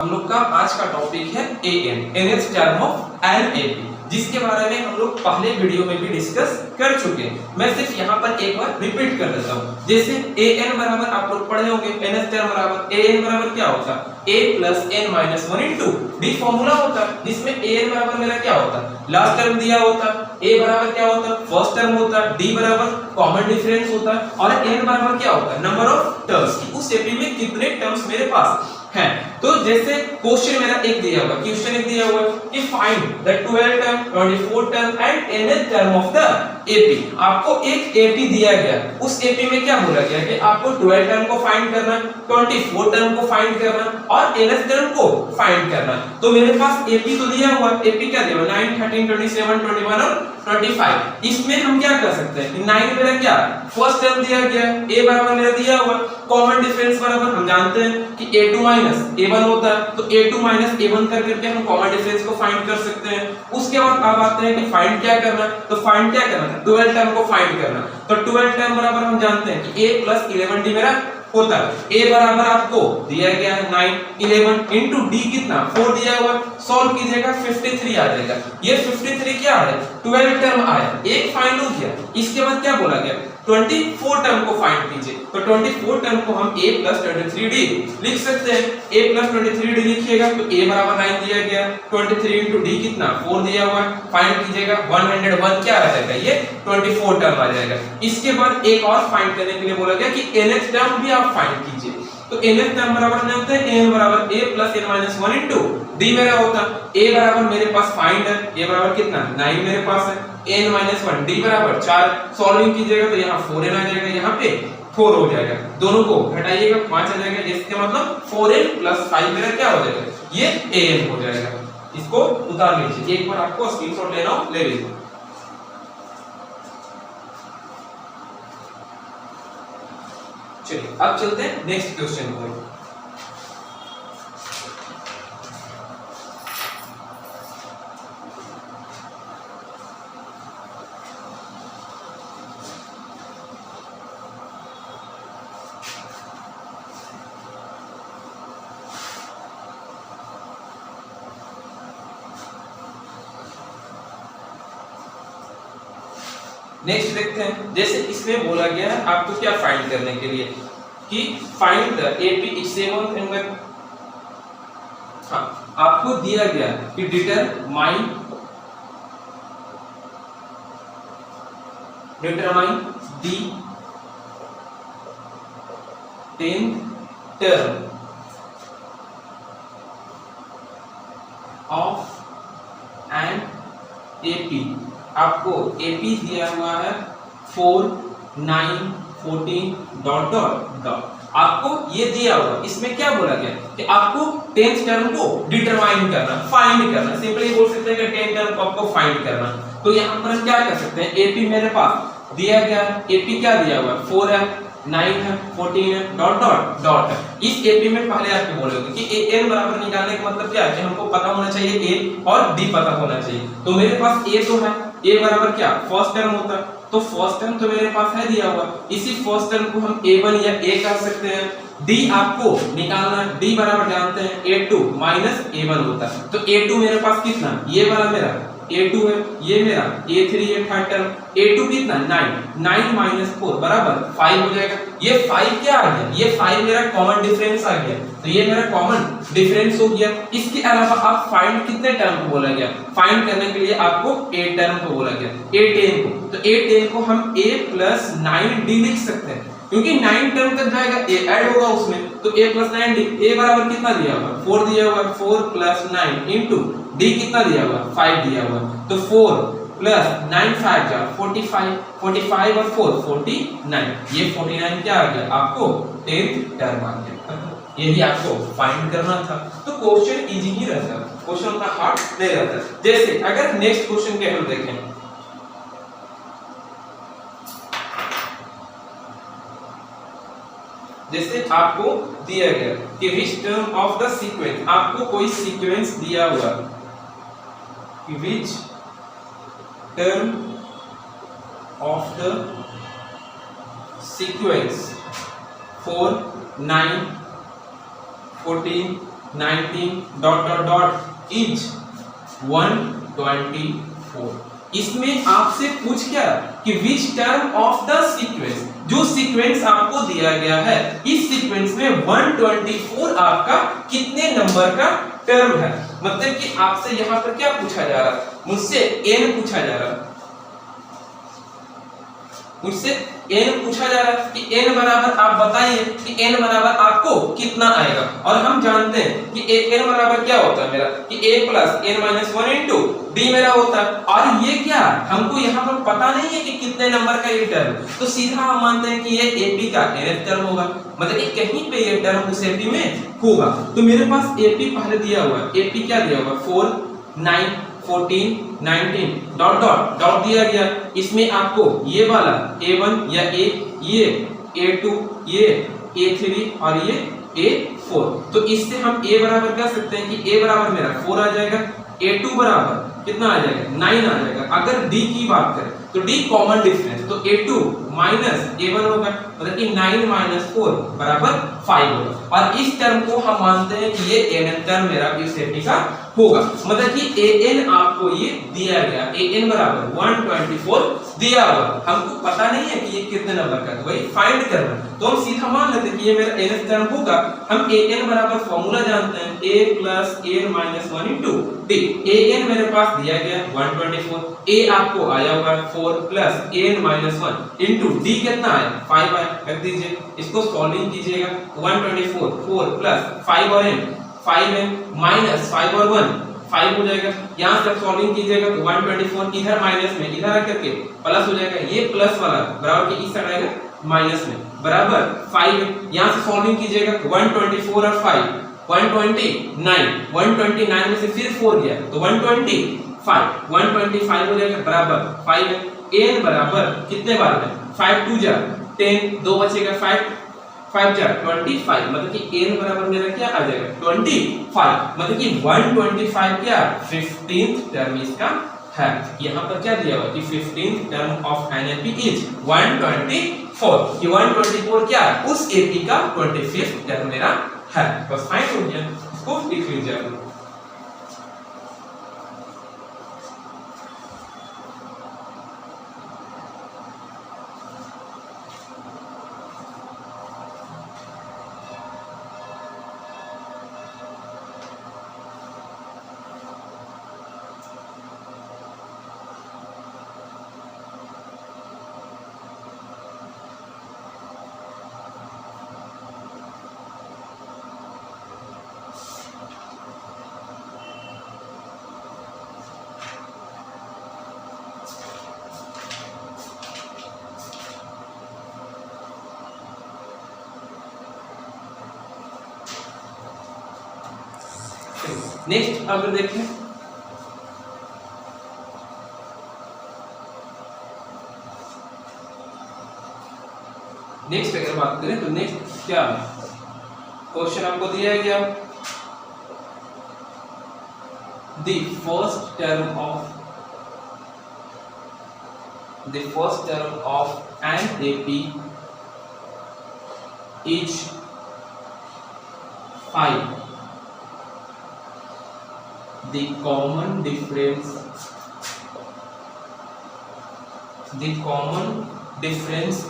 हम लोग का आज का टॉपिक है nth टर्म ऑफ NAP, जिसके बारे में हम लोग पहले वीडियो में भी डिस्कस कर चुके हैं। मैं सिर्फ यहाँ पर एक बार रिपीट कर देता हूँ। जैसे an बराबर आप लोग पढ़े होंगे, nth टर्म बराबर an बराबर क्या होता है, a plus n minus 1 into D formula होता है, जिसमें an बराबर मेरा क्या होता है, लास्ट टर्म दिया होता है, a बराबर क्या होता है, फर्स्ट टर्म होता है, d बराबर कॉमन डिफरेंस होता है और n बराबर क्या होता है, नंबर ऑफ टर्म्स। उस एपी में कितने टर्म्स मेरे पास है। तो जैसे क्वेश्चन मेरा एक दिया हुआ, क्वेश्चन एक दिया हुआ कि find the 12 term, 24 term and nth term of the AP. आपको एक एपी दिया गया, उस एपी में क्या बोला गया कि आपको 12 टर्म को फाइंड करना, 24 टर्म को फाइंड करना और nth टर्म को फाइंड करना। तो मेरे पास एपी तो दिया हुआ, एपी क्या दिया हुआ, 9, 13, 27, 21 और 25। इसमें हम क्या कर सकते हैं कि 9 मेरा क्या फर्स्ट टर्म दिया गया, a बराबर मेरा दिया हुआ, कॉमन डिफरेंस बराबर हम जानते हैं कि a2 माइनस a1 होता है, तो a2 माइनस a1 करके हम कॉमन डिफरेंस को फाइंड कर सकते हैं। उसके बाद अब आते हैं कि फाइंड क्या करना है, तो फाइंड क्या करना है, 12 टर्म को फाइंड करना। तो 12 टर्म बराबर हम जानते हैं कि a प्लस 11d मेरा होता है। a बराबर आपको दिया गया है 9, 11 इंटू d कितना 4 दिया हुआ, सॉल्व कीजिएगा 53 आ जाएगा। ये 53 क्या है, 12 टर्म आया, एक फाइंड हो गया। इसके बाद क्या बोला गया, 24 टर्म को फाइंड कीजिए। तो 24 टर्म को हम a प्लस 23d लिख सकते हैं। a प्लस 23d लिखिएगा तो a बराबर 9 दिया गया, 23 इंटू d कितना 4 दिया हुआ, फाइंड कीजिएगा 101 क्या आ जाएगा, ये 24 टर्म आ जाएगा। इसके बाद एक और फाइंड करने के लिए बोला गया कि nth टर्म भी आप फाइंड कीजिए। तो nth टर्म बराबर जानते हैं n बराबर a plus n minus 1 into d मेरा होता है। a बराबर मेरे पास फाइंड है, a बराबर कितना 9 मेरे पास है, n माइनस 1 d बराबर 4, सॉल्विंग कीजिएगा तो यहाँ 4n आ जाएगा, यहाँ पे 4 हो जाएगा, दोनों को घटाइएगा 5 आ जाएगा। इसका मतलब 4n प्लस 5 मेरा क्या हो जाएगा, ये an हो जाएगा। इसको उतार लीजिए, एक बार आपको स्क्रीनशॉट लेना हो ले लीजिए। चलिए अब चलते हैं नेक्स्ट क्वेश्चन को। नेक्स्ट देखते हैं, जैसे इसमें बोला गया है आपको क्या फाइंड करने के लिए कि find the AP 7th angle. हाँ, आपको दिया गया कि determine the 10th term of an AP. आपको एपी दिया हुआ है 4, 9, 14 डॉट डॉट डॉट। आपको ये दिया हुआ, इसमें क्या बोला गया कि आपको 10th टर्म को डिटरमाइन करना, फाइंड करना। सिंपली बोल सकते हैं कि 10th टर्म को आपको फाइंड करना। तो यहाँ पर हम क्या कर सकते हैं, एपी मेरे पास दिया गया है, एपी क्या दिया हुआ है, 4 है, 9 है, 14 है, डॉट डॉट डॉट है। इस एपी में पहले आपको बोलोगे कि an बराबर निकालने का मतलब क्या है कि हमको पता होना चाहिए a और d पता होना चाहिए। तो मेरे पास a तो है, a बराबर क्या फर्स्ट टर्म होता है, तो फर्स्ट टर्म तो मेरे पास है दिया हुआ, इसी फर्स्ट टर्म को हम a1 या a कर सकते हैं। d आपको निकालना, d बराबर जानते हैं a2 माइनस a1 होता है। तो a2 मेरे पास कितना, ये वाला मेरा a2 है, ये मेरा a3 है थर्ड टर्म, a2 कितना 9 माइनस 4 बराबर 5 हो जाएगा। ये 5 क्या आ गया, ये 5 मेरा कॉमन डिफरेंस आ गया, तो ये मेरा कॉमन डिफरेंस हो गया। इसके अलावा आप फाइंड कितने टर्म को बोला गया, फाइंड करने के लिए आपको a टर्म को बोला गया, a10 को। तो a10 को हम a प्लस 9d लिख सकते हैं, क्योंकि 9 टर्म तक जाएगा a ऐड होगा उसमें, तो a प्लस 9d। a बराबर कितना दिया हुआ, 4 दिया हुआ, 4 प्लस 9 इंटू d कितना दिया हुआ, 5 दिया हुआ, तो 4 प्लस 9 5 जा 45, 45 और 4 49, ये 49 क्या आ गया आपको 10th टर्म आ गया। यही आपको फाइंड करना था। तो क्वेश्चन इजी ही रहता है, क्वेश्चन उतना हार्ड नहीं रहता। जैसे अगर नेक्स्ट क्वेश्चन के हम देखें, जैसे आपको दिया गया कि which term of the sequence, आपको कोई सीक्वेंस दिया हुआ कि which term of the sequence 4, 9, 14, 19 dot dot dot is 124। इसमें आपसे पूछ क्या कि which term of the sequence, जो सीक्वेंस आपको दिया गया है इस सीक्वेंस में 124 आपका कितने नंबर का टर्म है। मतलब कि आपसे यहां पर क्या पूछा जा रहा है, मुझसे n पूछा जा रहा है, मुझसे n पूछा जा रहा है कि n बराबर आप बताइए कि n बराबर आपको कितना आएगा। और हम जानते हैं कि n बराबर क्या होता है मेरा कि a plus n minus 1 into d मेरा होता है। और ये क्या हमको यहाँ पर पता नहीं है कि कितने नंबर का ये टर्म, तो सीधा हम मानते हैं कि ये AP का nth टर्म होगा, मतलब कि कहीं पे ये टर्म उस AP में होगा। तो मेरे पास AP पहले दिया हुआ है, AP क्या दिया हुआ 4 9 14 19 डॉट डॉट डॉट दिया गया। इसमें आपको ये वाला A1 या ये A2 ये A3 और ये A4, तो इससे हम A बराबर कर सकते हैं कि A बराबर मेरा 4 आ जाएगा, A2 बराबर कितना आ जाएगा 9 आ जाएगा। अगर D की बात करें तो D कॉमन डिफरेंस, तो A2 माइनस A1 होगा, मतलब कि 9 माइनस 4 बराबर 5 होगा। और इस टर्म को हम मानते हैं कि ये n टर्म मेरा इस AP का होगा, मतलब कि an आपको ये दिया गया, an बराबर 124 दिया हुआ, हमको पता नहीं है कि ये कितने नंबर का, तो वही फाइंड करना है। तो हम सीधा मान लेते हैं कि ये मेरा nth टर्म होगा। हम an बराबर फॉर्मूला जानते हैं a plus an minus 1 into d। an मेरे पास दिया गया 124, a आपको आया होगा 4 plus an minus 1 into d कितना आया 5 आया, रख दीजिए, इसको सॉल्विंग कीजिएगा 124 4 प्लस 5 और n 5 है माइनस 5 और 1 5 हो जाएगा। यहाँ से सॉल्विंग कीजिएगा तो 124 इधर माइनस में इधर आकर के प्लस हो जाएगा, ये प्लस वाला बराबर के इस साइड आएगा माइनस में बराबर 5। यहाँ से सॉल्विंग कीजिएगा 124 और 5 129 में से फिर 4 गया तो 125 हो जाएगा बराबर 5। n बराबर कितने बार है 5 2 जा 10, 2 बचेगा 5 5 जा 25, मतलब कि n बराबर मेरा क्या आ जाएगा 25, मतलब कि 125 क्या 15th टर्म इसका है। यहाँ पर क्या दिया हुआ कि 15th term of an AP is 124, कि 124 क्या उस AP का 25th टर्म मेरा है। बस फाइन हो गया, इसको लिख लीजिए आप। नेक्स्ट अगर देखें नेक्स्ट अगर बात करें तो नेक्स्ट क्या क्वेश्चन आपको दिया गया the first term of an AP is 5। The common difference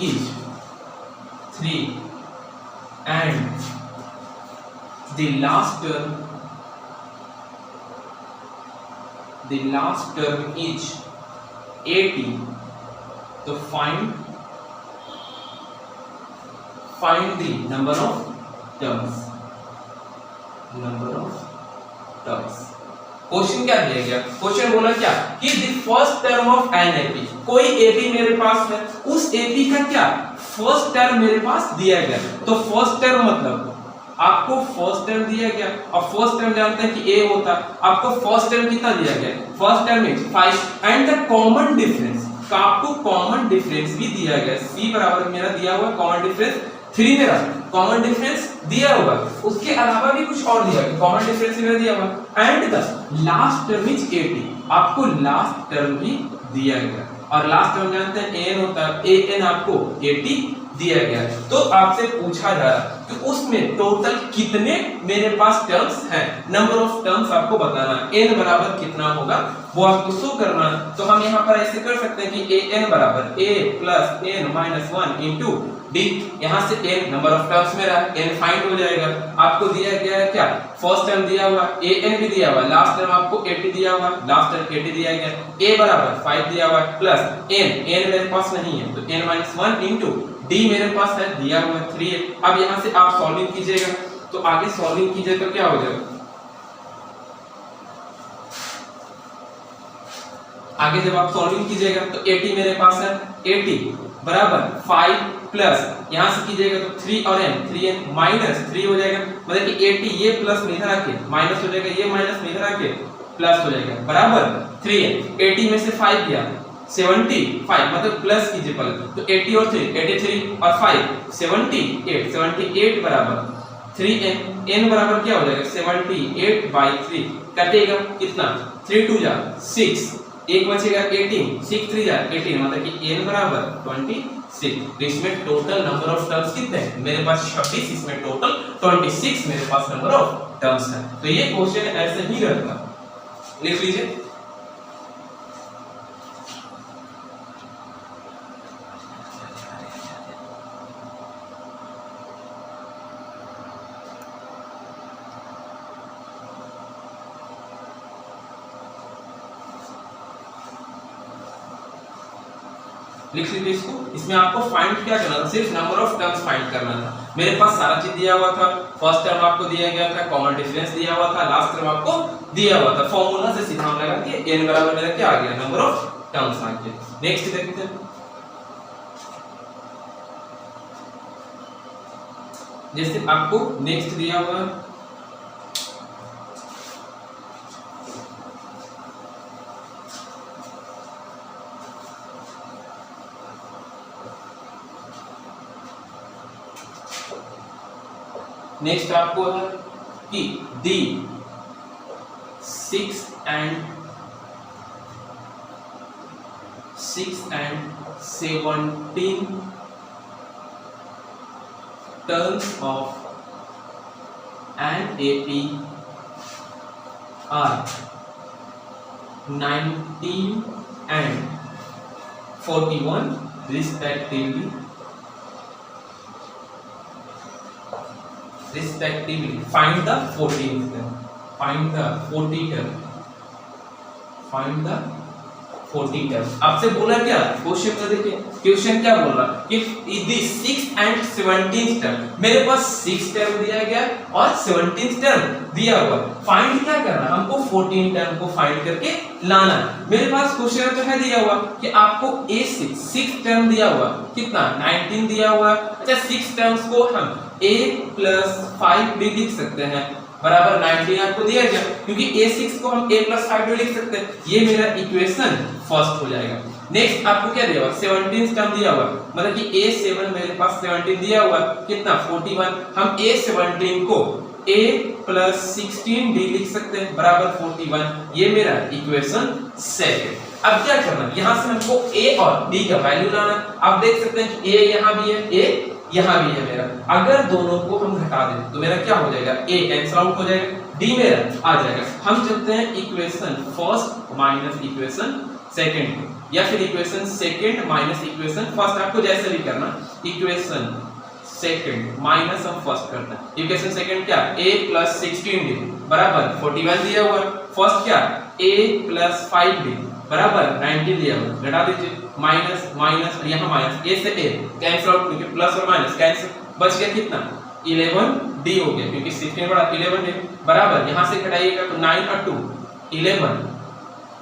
is 3 and the last term is 80, तो find the number of terms। Question क्या दिया गया, क्वेश्चन बोला क्या कि the first term of an AP, कोई AP मेरे पास है, उस AP का क्या फर्स्ट टर्म मेरे पास दिया गया। तो फर्स्ट टर्म मतलब आपको फर्स्ट टर्म दिया गया, और फर्स्ट टर्म जानते हैं कि a होता है, आपको फर्स्ट टर्म कितना दिया गया first term is 5 and the common difference का आपको कॉमन डिफरेंस भी दिया गया, c बराबर मेरा दिया हुआ कॉमन डिफरेंस 3 मेरा कॉमन डिफरेंस दिया होगा, उसके अलावा भी कुछ और दिया, कॉमन डिफरेंस मेरा दिया होगा and the last term is 80, आपको लास्ट टर्म भी दिया गया। और लास्ट टर्म जानते हैं an होता है, an आपको 80 दिया गया है। तो आपसे पूछा जा रहा है कि उसमें टोटल कितने मेरे पास टर्म्स हैं, नंबर ऑफ टर्म्स आपको बताना है। n बराबर कितना होगा वो आपको शो करना है। तो हम यहाँ पर ऐसे कर सकते हैं कि an बराबर a plus n minus 1 into D. यहाँ से n नंबर ऑफ टर्म्स मेरा n फाइंड हो जाएगा। आपको दिया गया है क्या, फर्स्ट टर्म दिया हुआ an भी दिया हुआ, लास्ट टर्म आपको 80 दिया हुआ, लास्ट टर्म 80 दिया गया, a बराबर 5 दिया हुआ प्लस n मेरे पास नहीं है तो n माइनस 1 इंटू डी मेरे पास है दिया हुआ 3 है। अब यहाँ से आप सॉल्विंग कीजिएगा तो आगे सॉल्विंग कीजिए तो क्या हो जाएगा, आगे जब आप सॉल्विंग कीजिएगा तो 80 मेरे पास है, 80 बराबर 5 प्लस यहां से कीजिएगा तो 3 और n 3n माइनस 3 हो जाएगा, मतलब कि 80 ये प्लस में इधर आके माइनस हो जाएगा, ये माइनस में इधर आके प्लस हो जाएगा बराबर 3n। 80 में से 5 गया 75, मतलब प्लस कीजिए पहले तो 80 और 3 83 और 5 78 78 बराबर 3n। n बराबर क्या हो जाएगा 78/3 कटेगा कितना 3 2 जा 6, एक बचेगा 18, 6 3 जा 18, मतलब कि n बराबर 26। इसमें टोटल नंबर ऑफ टर्म्स कितने हैं मेरे पास 26, इसमें टोटल 26 मेरे पास नंबर ऑफ टर्म्स है। तो ये क्वेश्चन ऐसे ही रहता, लिख लीजिए। लिख लीजिए इसको। इसमें आपको फाइंड क्या करना था, सिर्फ नंबर ऑफ टर्म्स फाइंड करना था। मेरे पास सारा चीज दिया हुआ था, फर्स्ट टर्म आपको दिया गया था, कॉमन डिफरेंस दिया हुआ था, लास्ट टर्म आपको दिया हुआ था। फॉर्मूला से सीधा हम लगा के n बराबर मेरा क्या आ गया, नंबर ऑफ टर्म्स आ गया। नेक्स्ट देखते हैं, जैसे आपको नेक्स्ट दिया हुआ है नेक्स्ट आपको है कि दी 6 and 17 terms of an AP are 19 and 41 respectively. Find the 14th term. Find the 40th term. Find the 40 term. आपसे बोला क्या क्वेश्चन में, देखिए क्वेश्चन क्या बोल रहा है कि 6 and 17th term, मेरे पास 6 टर्म दिया गया और 17th टर्म दिया हुआ। फाइंड क्या करना, हमको 14 टर्म को फाइंड करके लाना है। मेरे पास क्वेश्चन तो है दिया हुआ कि आपको A6 टर्म दिया हुआ कितना 19 दिया हुआ। अच्छा 6 टर्म्स को हम a प्लस 5 भी लिख सकते हैं बराबर 19 आपको दिया गया, क्योंकि a6 को हम a प्लस 5 भी लिख सकते हैं। ये मेरा इक्वेशन फर्स्ट हो जाएगा। नेक्स्ट आपको क्या दिया हुआ 17 टर्म दिया हुआ, मतलब कि a7 मेरे पास 17 दिया हुआ कितना 41, हम a17 को a प्लस 16 भी लिख सकते हैं बराबर 41। ये मेरा इक्वेशन सेकंड। अब क्या करना, यहाँ से हमको a और b का वैल्यू लाना। आप देख सकते हैं कि a यहाँ भी है, a यहाँ भी है मेरा। अगर दोनों को हम घटा दें तो मेरा क्या हो जाएगा, a कैंसिल आउट हो जाएगा, d मेरा आ जाएगा। हम चलते हैं equation first minus equation second, या फिर equation second minus equation first, आपको जैसे भी करना। इक्वेशन सेकंड माइनस हम फर्स्ट करते हैं। इक्वेशन सेकंड क्या, a प्लस 16d बराबर 41 दिया हुआ। फर्स्ट क्या a प्लस 5d बराबर 19 दिया हुआ, घटा दीजिए माइनस माइनस, यहाँ माइनस a से a कैंसिल आउट, क्योंकि प्लस और माइनस कैंसिल, बच गया कितना 11d हो गया, क्योंकि 16 बड़ा 11d बराबर यहाँ से घटाइएगा तो 9 और 2 11,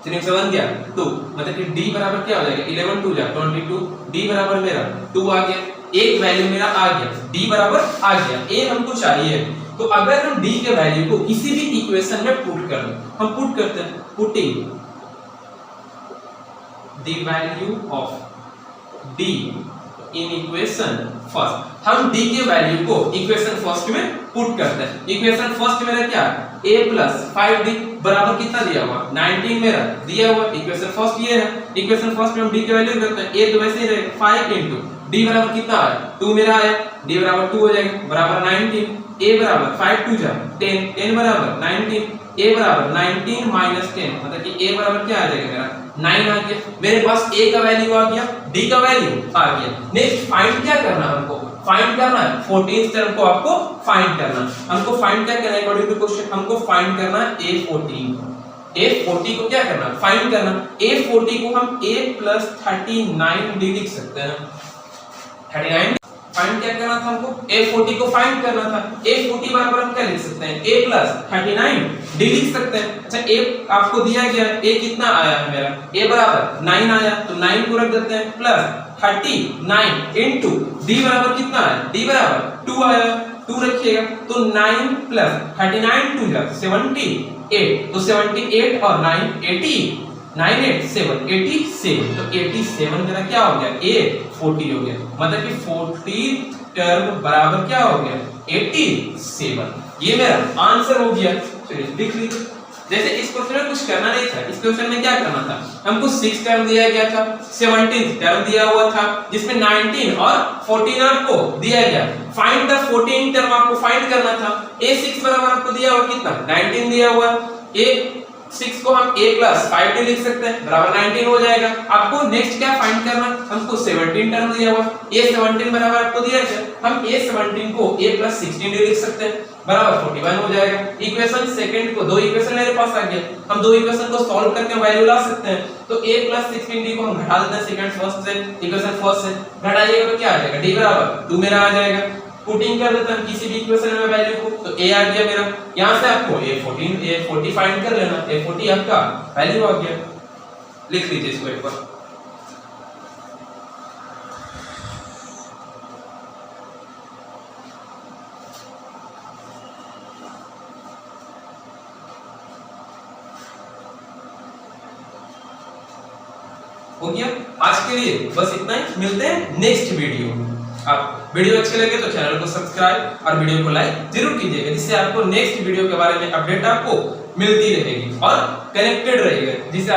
3 से 1 गया 2, मतलब कि d बराबर क्या हो जाएगा 11 2 जा 22, d बराबर मेरा 2 आ गया। एक वैल्यू मेरा आ गया, d बराबर आ गया, a हमको चाहिए। तो अगर हम d के वैल्यू को किसी भी इक्वेशन में पुट कर दें, हम पुट करते हैं putting the value of d in equation first। हम d के वैल्यू को इक्वेशन फर्स्ट में पुट करते हैं। इक्वेशन फर्स्ट मेरा क्या a प्लस 5d बराबर कितना दिया हुआ 19 मेरा दिया हुआ। इक्वेशन फर्स्ट ये है, इक्वेशन फर्स्ट में हम d के वैल्यू करते हैं, a तो वैसे ही रहेगा 5 इंटू डी बराबर कितना आया 2 मेरा आया, डी बराबर 2 हो जाएगा बराबर 19, ए बराबर 5 2 जा 10, n बराबर 19, a बराबर 19 माइनस 10 मतलब कि a बराबर क्या आ जाएगा मेरा 9 आ गया। मेरे पास a का वैल्यू आ गया, d का वैल्यू आ गया। नेक्स्ट फाइंड क्या करना है हमको, फाइंड करना है 14th टर्म को आपको फाइंड करना है। हमको फाइंड क्या करना है अकॉर्डिंग टू क्वेश्चन, हमको फाइंड करना है a40 को क्या करना फाइंड करना। a40 को हम a + 39 भी लिख सकते हैं। 39 फाइंड क्या करना था हमको, a40 को फाइंड करना था। a40 बराबर हम क्या लिख सकते हैं a + 39 d लिख सकते हैं। अच्छा a आपको दिया गया है, a कितना आया है मेरा a बराबर 9 आया तो 9 को रख देते हैं प्लस 39 इनटू d बराबर कितना आया d बराबर 2 आया, 2 रखिएगा तो 9 + 39 2 जा 78 तो 78 और 9 80 9 8 7 87 तो 87 मेरा क्या हो गया a40 हो गया मतलब कि 40 टर्म बराबर क्या हो गया 87। ये मेरा आंसर हो गया। चलिए लिख लीजिए। जैसे इस क्वेश्चन में कुछ करना नहीं था, इस क्वेश्चन में क्या करना था, हमको 6 टर्म दिया गया था, 17th टर्म दिया हुआ था जिसमें 19 और 14 आपको दिया गया। फाइंड द 14 टर्म आपको फाइंड करना था। a6 बराबर आपको दिया हुआ कितना 19 दिया हुआ, a6 को हम a + 5 लिख सकते हैं बराबर 19 हो जाएगा। आपको नेक्स्ट क्या फाइंड करना, हमको 17 टर्म दिया हुआ, a17 बराबर आपको दिया है, हम a17 को a + 16 लिख सकते हैं बराबर 41 हो जाएगा। इक्वेशन सेकंड को, दो इक्वेशन मेरे पास आ गया, हम दो इक्वेशन को सॉल्व करके वैल्यू ला सकते हैं। तो a + 16d को हम घटा देते हैं सेकंड फर्स्ट से, इक्वेशन फर्स्ट से घटाइएगा तो क्या आ जाएगा d बराबर 2 मेरा आ जाएगा। पुटिंग कर देते हैं किसी भी इक्वेशन में वैल्यू को तो a आ गया मेरा। यहां से आपको a40 फाइंड कर लेना, a40 आपका वैल्यू आ गया। लिख लीजिए इसको एक बार। हो गया। आज के लिए बस इतना ही, मिलते हैं नेक्स्ट वीडियो में। आप वीडियो अच्छे लगे तो चैनल को सब्सक्राइब और वीडियो को लाइक जरूर कीजिएगा, जिससे आपको नेक्स्ट वीडियो के बारे में अपडेट आपको मिलती रहेगी और कनेक्टेड रहिएगा, जिससे